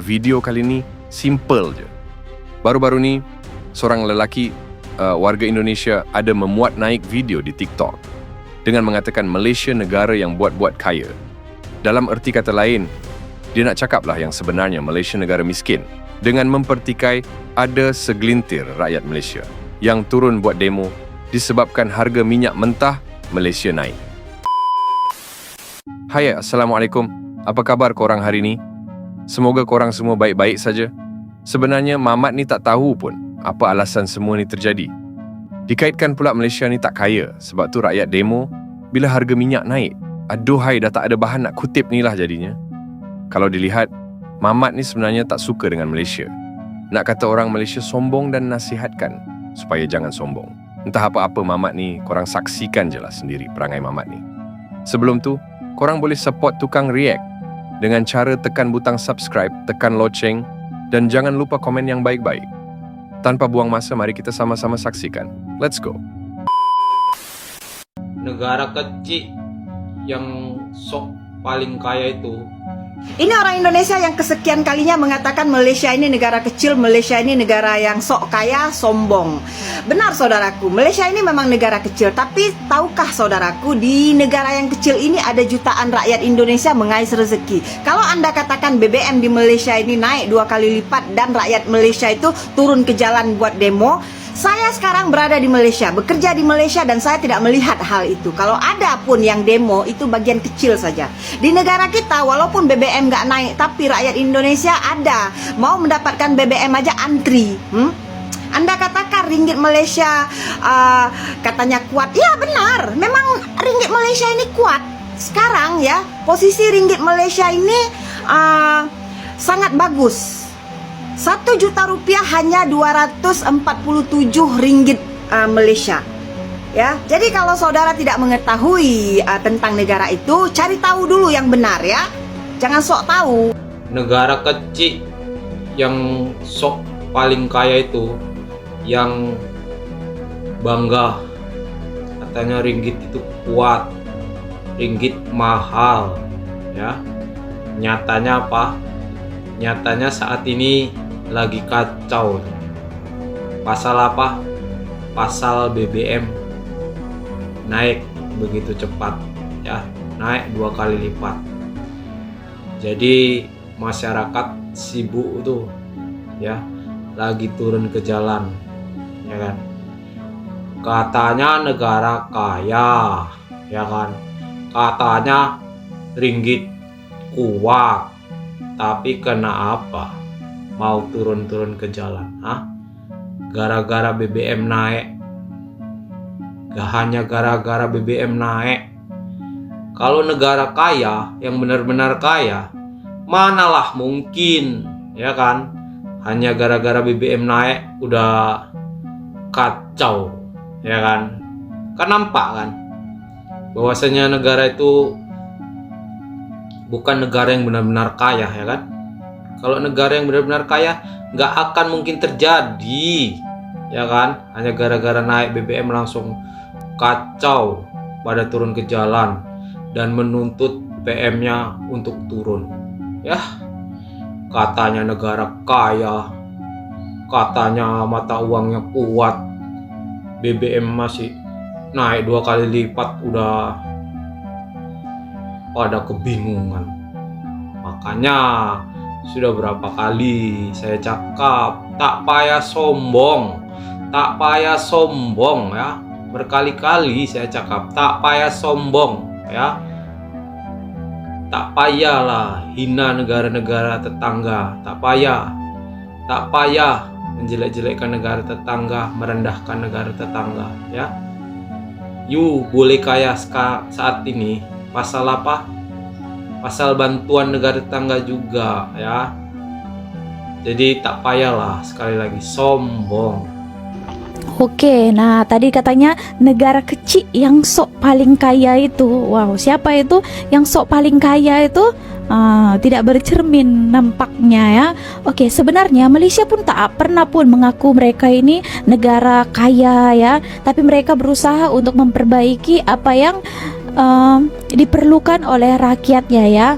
Video kali ni simple je. Baru-baru ni, seorang lelaki warga Indonesia ada memuat naik video di TikTok dengan mengatakan Malaysia negara yang buat-buat kaya. Dalam erti kata lain, dia nak cakaplah yang sebenarnya Malaysia negara miskin dengan mempertikai ada segelintir rakyat Malaysia yang turun buat demo disebabkan harga minyak mentah Malaysia naik. Hai, Assalamualaikum. Apa khabar korang hari ni? Semoga korang semua baik-baik saja. Sebenarnya Mamat ni tak tahu pun apa alasan semua ni terjadi. Dikaitkan pula Malaysia ni tak kaya sebab tu rakyat demo bila harga minyak naik. Aduhai, dah tak ada bahan nak kutip ni lah jadinya. Kalau dilihat, Mamat ni sebenarnya tak suka dengan Malaysia. Nak kata orang Malaysia sombong dan nasihatkan supaya jangan sombong. Entah apa-apa Mamat ni, korang saksikan je lah sendiri perangai Mamat ni. Sebelum tu, korang boleh support tukang react dengan cara tekan butang subscribe, tekan loceng dan jangan lupa komen yang baik-baik. Tanpa buang masa, mari kita sama-sama saksikan. Let's go. Negara kecil yang sok paling kaya itu. Ini orang Indonesia yang kesekian kalinya mengatakan Malaysia ini negara kecil, Malaysia ini negara yang sok kaya, sombong. Benar saudaraku, Malaysia ini memang negara kecil. Tapi tahukah saudaraku, di negara yang kecil ini ada jutaan rakyat Indonesia mengais rezeki. Kalau anda katakan BBM di Malaysia ini naik 2 kali lipat dan rakyat Malaysia itu turun ke jalan buat demo, saya sekarang berada di Malaysia, bekerja di Malaysia dan saya tidak melihat hal itu. Kalau ada pun yang demo, itu bagian kecil saja. Di negara kita, walaupun BBM nggak naik, tapi rakyat Indonesia ada. Mau mendapatkan BBM aja antri. Anda katakan ringgit Malaysia katanya kuat. Ya benar, memang ringgit Malaysia ini kuat. Sekarang ya, posisi ringgit Malaysia ini sangat bagus. 1 juta rupiah hanya 247 ringgit Malaysia. Ya, jadi kalau saudara tidak mengetahui tentang negara itu, cari tahu dulu yang benar ya. Jangan sok tahu. Negara kecil yang sok paling kaya itu, yang bangga katanya ringgit itu kuat, ringgit mahal, ya. Nyatanya apa? Nyatanya saat ini lagi kacau. Pasal apa? Pasal BBM naik begitu cepat, ya, naik 2 kali lipat. Jadi masyarakat sibuk tuh, ya, lagi turun ke jalan, ya kan. Katanya negara kaya, ya kan. Katanya ringgit kuat, tapi kena apa? Mau turun-turun ke jalan, gara-gara BBM naik. Gak hanya gara-gara BBM naik. Kalau negara kaya, yang benar-benar kaya, manalah mungkin, ya kan? Hanya gara-gara BBM naik udah kacau, ya kan? Kan nampak kan bahwasanya negara itu bukan negara yang benar-benar kaya, ya kan? Kalau negara yang benar-benar kaya, nggak akan mungkin terjadi, ya kan? Hanya gara-gara naik BBM langsung kacau, pada turun ke jalan dan menuntut PM-nya untuk turun. Ya, katanya negara kaya, katanya mata uangnya kuat, BBM masih naik 2 kali lipat, udah pada kebingungan. Makanya sudah berapa kali saya cakap, tak payah sombong, tak payah sombong, ya. Berkali-kali saya cakap, tak payah sombong, ya. Tak payahlah hina negara-negara tetangga, tak payah menjelek-jelekkan negara tetangga, merendahkan negara tetangga, ya. You boleh kaya saat ini, pasal apa? Pasal bantuan negara tetangga juga, ya. Jadi tak payahlah sekali lagi sombong. Oke, nah tadi katanya negara kecil yang sok paling kaya itu. Wow, siapa itu yang sok paling kaya itu? Tidak bercermin nampaknya ya. Oke, sebenarnya Malaysia pun tak pernah pun mengaku mereka ini negara kaya ya. Tapi mereka berusaha untuk memperbaiki apa yang diperlukan oleh rakyatnya ya.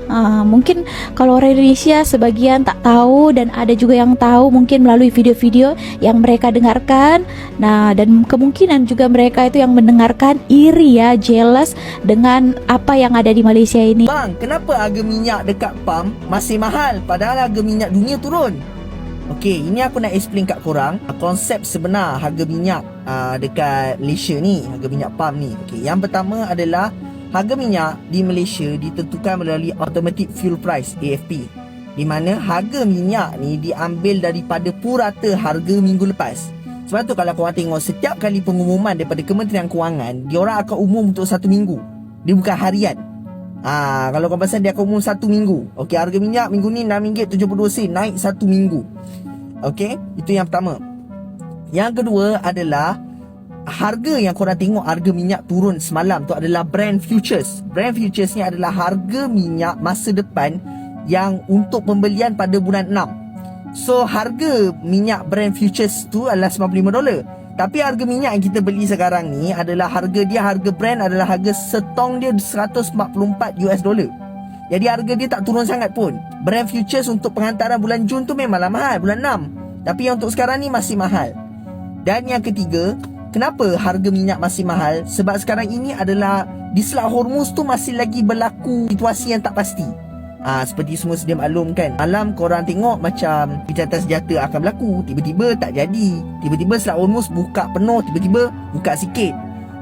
Mungkin kalau orang Indonesia sebagian tak tahu dan ada juga yang tahu mungkin melalui video-video yang mereka dengarkan. Nah, dan kemungkinan juga mereka itu yang mendengarkan iri ya, jealous dengan apa yang ada di Malaysia ini. Bang, kenapa harga minyak dekat pam masih mahal padahal harga minyak dunia turun? Okey, ini aku nak explain kat korang konsep sebenar harga minyak dekat Malaysia ni, harga minyak pam ni. Okey, yang pertama adalah harga minyak di Malaysia ditentukan melalui Automatic Fuel Price (AFP), di mana harga minyak ni diambil daripada purata harga minggu lepas. Sebab tu kalau korang tengok setiap kali pengumuman daripada Kementerian Kewangan, diorang akan umum untuk 1 minggu. Dia bukan harian. Kalau kau pasal dia akan umum 1 minggu. Okey, harga minyak minggu ni RM6.72 naik 1 minggu. Okey, itu yang pertama. Yang kedua adalah harga yang korang tengok harga minyak turun semalam tu adalah Brent Futures. Brent Futures ni adalah harga minyak masa depan yang untuk pembelian pada bulan 6. So harga minyak Brent Futures tu adalah $95. Tapi harga minyak yang kita beli sekarang ni adalah harga Brent adalah harga setong dia $144. Jadi harga dia tak turun sangat pun. Brent Futures untuk pengantaran bulan Jun tu memanglah mahal, bulan 6. Tapi yang untuk sekarang ni masih mahal. Dan yang ketiga, kenapa harga minyak masih mahal? Sebab sekarang ini adalah di Selat Hormuz tu masih lagi berlaku situasi yang tak pasti. Seperti semua sedia maklum kan, malam korang tengok macam gencatan senjata akan berlaku, tiba-tiba tak jadi. Tiba-tiba Selat Hormuz buka penuh, tiba-tiba buka sikit.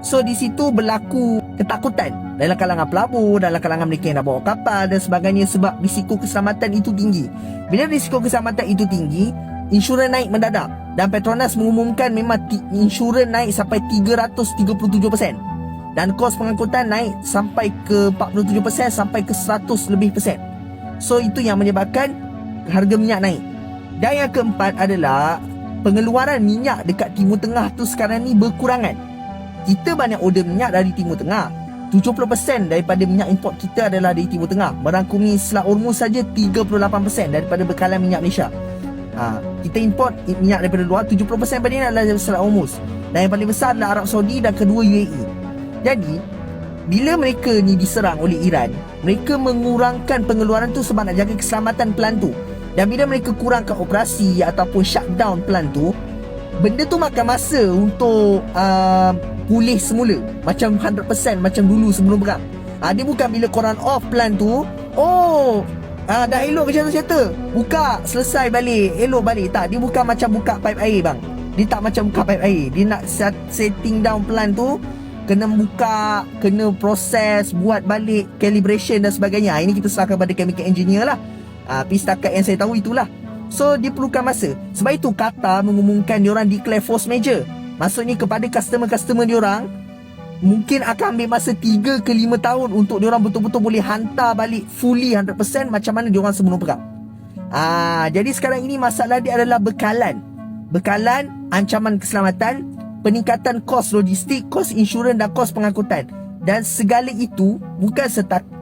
So di situ berlaku ketakutan dalam kalangan pelabur, dalam kalangan mereka yang nak bawa kapal dan sebagainya, sebab risiko keselamatan itu tinggi. Bila risiko keselamatan itu tinggi, insurans naik mendadak. Dan Petronas mengumumkan memang insurans naik sampai 337%. Dan kos pengangkutan naik sampai ke 47% sampai ke 100 lebih persen. So itu yang menyebabkan harga minyak naik. Dan yang keempat adalah pengeluaran minyak dekat Timur Tengah tu sekarang ni berkurangan. Kita banyak order minyak dari Timur Tengah. 70% daripada minyak import kita adalah dari Timur Tengah. Merangkumi Selat Hormuz saja 38% daripada bekalan minyak Malaysia. Kita import minyak daripada luar, 70% pada ini adalah dari Selat Hormuz. Dan yang paling besar adalah Arab Saudi dan kedua UAE. Jadi bila mereka ni diserang oleh Iran, mereka mengurangkan pengeluaran tu sebab nak jaga keselamatan plant tu. Dan bila mereka kurangkan operasi ataupun shutdown plant tu, benda tu makan masa untuk pulih semula, macam 100% macam dulu sebelum perang. Dia bukan bila korang off plant tu, dah elok ke senjata, buka, selesai balik, elok balik. Tak, dia bukan macam buka pipe air bang. Dia tak macam buka pipe air. Dia nak setting down plant tu, kena buka, kena proses, buat balik calibration dan sebagainya. Ini kita serahkan pada chemical engineer lah. Tapi setakat yang saya tahu itulah. So dia perlukan masa. Sebab itu Qatar mengumumkan diorang declare force major. Maksudnya kepada customer-customer diorang mungkin akan ambil masa 3 ke 5 tahun untuk diorang betul-betul boleh hantar balik fully 100% macam mana diorang sebelum perang. Jadi sekarang ini masalah dia adalah bekalan. Bekalan, ancaman keselamatan, peningkatan kos logistik, kos insurans dan kos pengangkutan. Dan segala itu bukan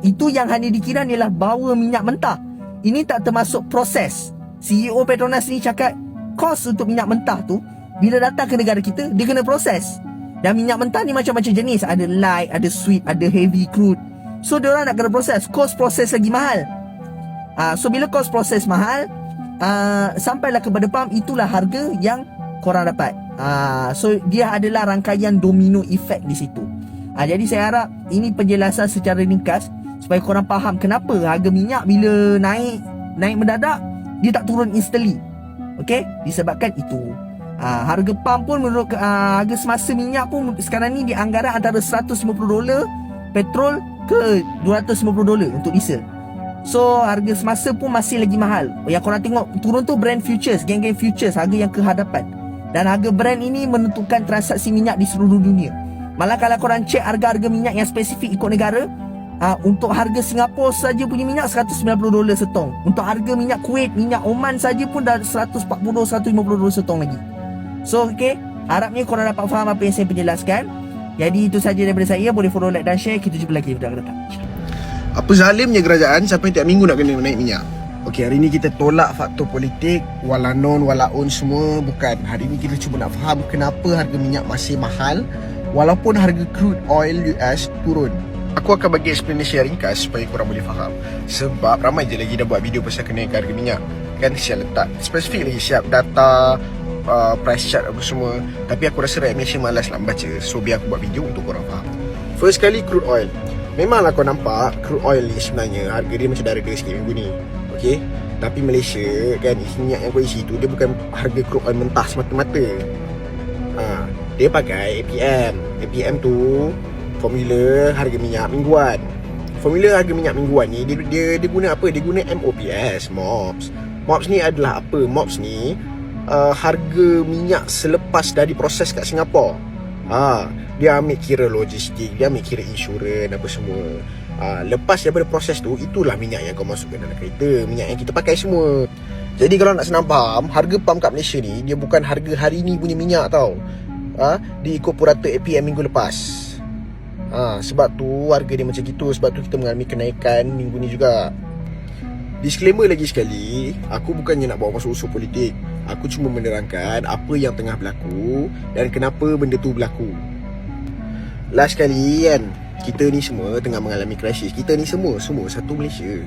itu yang hanya dikira ialah bawa minyak mentah. Ini tak termasuk proses. CEO Petronas ni cakap kos untuk minyak mentah tu bila datang ke negara kita dia kena proses. Dan minyak mentah ni macam-macam jenis, ada light, ada sweet, ada heavy crude. So diorang nak kena proses, kos proses lagi mahal. So bila kos proses mahal, sampailah kepada pam, itulah harga yang korang dapat. So dia adalah rangkaian domino effect di situ. Jadi saya harap ini penjelasan secara ringkas supaya korang faham kenapa harga minyak bila naik mendadak dia tak turun instantly. Okey, disebabkan itu. Harga pam pun menurut harga semasa minyak pun sekarang ni di anggaran antara $150 petrol ke $250 untuk diesel. So harga semasa pun masih lagi mahal. Yang korang tengok turun tu Brent Futures, geng-geng futures, harga yang kehadapan. Dan harga Brent ini menentukan transaksi minyak di seluruh dunia. Malah kalau korang cek harga-harga minyak yang spesifik ikut negara, untuk harga Singapura saja punya minyak $190 setong. Untuk harga minyak Kuwait, minyak Oman saja pun dah $140-150 setong lagi. So harapnya korang dapat faham apa yang saya penjelaskan. Jadi itu saja daripada saya. Boleh follow, like dan share. Kita jumpa lagi video akan datang. Apa zalimnya kerajaan sampai tiap minggu nak kena naik minyak? Okey, hari ni kita tolak faktor politik, walanon, walaun semua, bukan. Hari ni kita cuba nak faham kenapa harga minyak masih mahal walaupun harga crude oil US turun. Aku akan bagi explanation ringkas supaya korang boleh faham. Sebab ramai je lagi dah buat video pasal kenaikan harga minyak. Kan siap letak spesifik lagi, siap data, price chart apa semua. Tapi aku rasa rakyat Malaysia malas nak baca. So biar aku buat video untuk korang faham. First kali, crude oil. Memanglah kau nampak crude oil ni sebenarnya harga dia macam dah reda sikit minggu ni. Okay, tapi Malaysia kan, minyak yang kau isi tu dia bukan harga crude oil mentah semata-mata. Dia pakai APM. APM tu formula harga minyak mingguan. Formula harga minyak mingguan ni dia guna apa? Dia guna MOPS, MOPS. MOPS ni adalah apa? MOPS ni harga minyak selepas dah diproses kat Singapura. Dia ambil kira logistik, dia ambil kira insurans apa semua. Lepas daripada proses tu, itulah minyak yang kau masukkan dalam kereta, minyak yang kita pakai semua. Jadi kalau nak senang faham, harga pam kat Malaysia ni dia bukan harga hari ni punya minyak tau. Dia ikut purata APM minggu lepas. Sebab tu harga dia macam gitu. Sebab tu kita mengalami kenaikan minggu ni juga. Disclaimer lagi sekali, aku bukannya nak bawa masuk usul politik. Aku cuma menerangkan apa yang tengah berlaku dan kenapa benda tu berlaku. Last kali kan, kita ni semua tengah mengalami krisis. Kita ni semua satu Malaysia,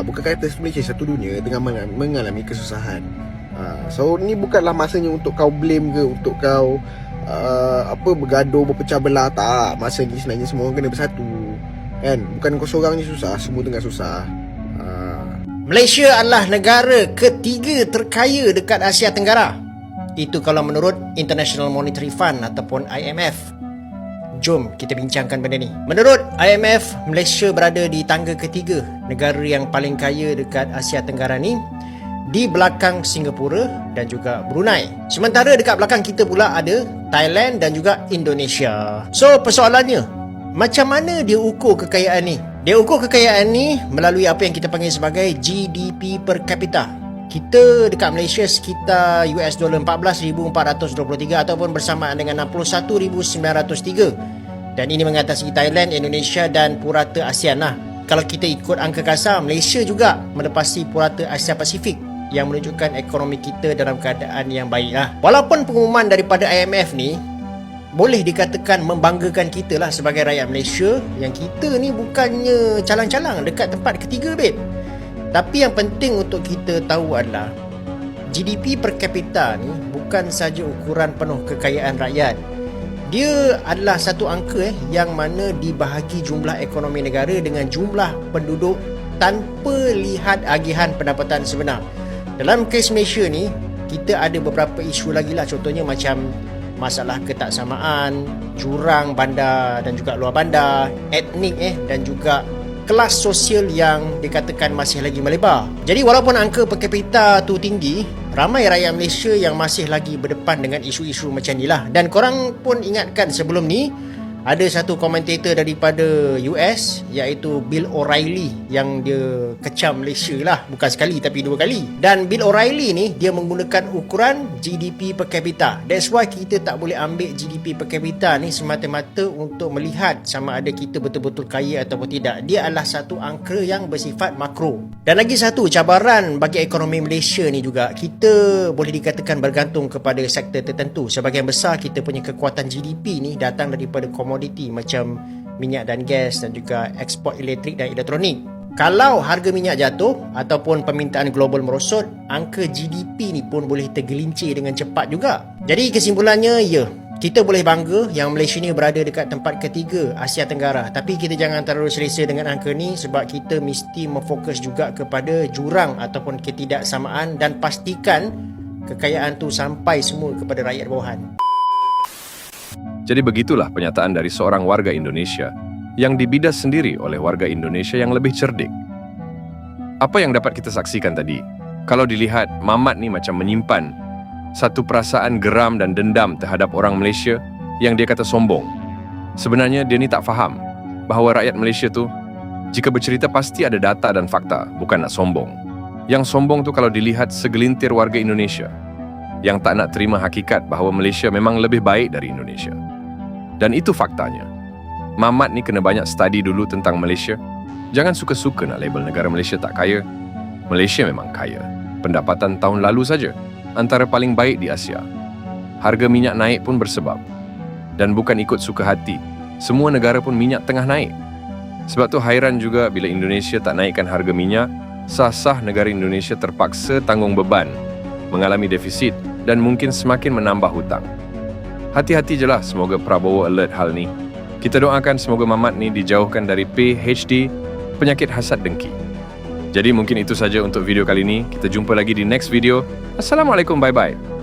bukan kata satu Malaysia, satu dunia tengah mengalami kesusahan. So ni bukanlah masanya untuk kau blame ke, untuk kau bergaduh, berpecah belah. Tak, masa ni sebenarnya semua kena bersatu kan. Bukan kau seorang ni susah, semua tengah susah. Malaysia adalah negara ketiga terkaya dekat Asia Tenggara. Itu kalau menurut International Monetary Fund ataupun IMF. Jom kita bincangkan benda ni. Menurut IMF, Malaysia berada di tangga ketiga negara yang paling kaya dekat Asia Tenggara ni, di belakang Singapura dan juga Brunei. Sementara dekat belakang kita pula ada Thailand dan juga Indonesia. So persoalannya, macam mana dia ukur kekayaan ni? Dia ukur kekayaan ni melalui apa yang kita panggil sebagai GDP per capita. Kita dekat Malaysia sekitar $14,423 ataupun bersamaan dengan 61,903. Dan ini mengatasi Thailand, Indonesia dan purata ASEAN lah. Kalau kita ikut angka kasar, Malaysia juga melepasi purata Asia Pasifik yang menunjukkan ekonomi kita dalam keadaan yang baik lah. Walaupun pengumuman daripada IMF ni boleh dikatakan membanggakan kita lah sebagai rakyat Malaysia, yang kita ni bukannya calang-calang dekat tempat ketiga, babe. Tapi yang penting untuk kita tahu adalah GDP per capita ni bukan saja ukuran penuh kekayaan rakyat. Dia adalah satu angka yang mana dibahagi jumlah ekonomi negara dengan jumlah penduduk tanpa lihat agihan pendapatan sebenar. Dalam kes Malaysia ni, kita ada beberapa isu lagi lah. Contohnya macam masalah ketaksamaan, jurang bandar dan juga luar bandar, etnik dan juga kelas sosial yang dikatakan masih lagi melebar. Jadi walaupun angka per kapita tu tinggi, ramai rakyat Malaysia yang masih lagi berdepan dengan isu-isu macam ni lah. Dan korang pun ingatkan sebelum ni, ada satu komentator daripada US iaitu Bill O'Reilly yang dia kecam Malaysia lah, bukan sekali tapi dua kali. Dan Bill O'Reilly ni dia menggunakan ukuran GDP per capita. That's why kita tak boleh ambil GDP per capita ni semata-mata untuk melihat sama ada kita betul-betul kaya ataupun tidak. Dia adalah satu angka yang bersifat makro. Dan lagi satu cabaran bagi ekonomi Malaysia ni juga, kita boleh dikatakan bergantung kepada sektor tertentu. Sebahagian besar kita punya kekuatan GDP ni datang daripada komoditi macam minyak dan gas dan juga ekspor elektrik dan elektronik. Kalau harga minyak jatuh ataupun permintaan global merosot, angka GDP ni pun boleh tergelincir dengan cepat juga. Jadi kesimpulannya, ya, kita boleh bangga yang Malaysia ni berada dekat tempat ketiga Asia Tenggara. Tapi kita jangan terlalu selesa dengan angka ni sebab kita mesti memfokus juga kepada jurang ataupun ketidaksamaan dan pastikan kekayaan tu sampai semua kepada rakyat bawahan. Jadi begitulah pernyataan dari seorang warga Indonesia yang dibidas sendiri oleh warga Indonesia yang lebih cerdik. Apa yang dapat kita saksikan tadi? Kalau dilihat, Mamat ni macam menyimpan satu perasaan geram dan dendam terhadap orang Malaysia yang dia kata sombong. Sebenarnya dia ni tak faham bahawa rakyat Malaysia tu, jika bercerita pasti ada data dan fakta, bukan nak sombong. Yang sombong tu kalau dilihat segelintir warga Indonesia yang tak nak terima hakikat bahawa Malaysia memang lebih baik dari Indonesia. Dan itu faktanya. Mamat ni kena banyak study dulu tentang Malaysia. Jangan suka-suka nak label negara Malaysia tak kaya. Malaysia memang kaya. Pendapatan tahun lalu saja antara paling baik di Asia. Harga minyak naik pun bersebab. Dan bukan ikut suka hati. Semua negara pun minyak tengah naik. Sebab tu hairan juga bila Indonesia tak naikkan harga minyak, sah-sah negara Indonesia terpaksa tanggung beban, mengalami defisit dan mungkin semakin menambah hutang. Hati-hati je lah, semoga Prabowo alert hal ni. Kita doakan semoga Mamat ni dijauhkan dari PHD, penyakit hasad dengki. Jadi mungkin itu saja untuk video kali ini. Kita jumpa lagi di next video. Assalamualaikum, bye-bye.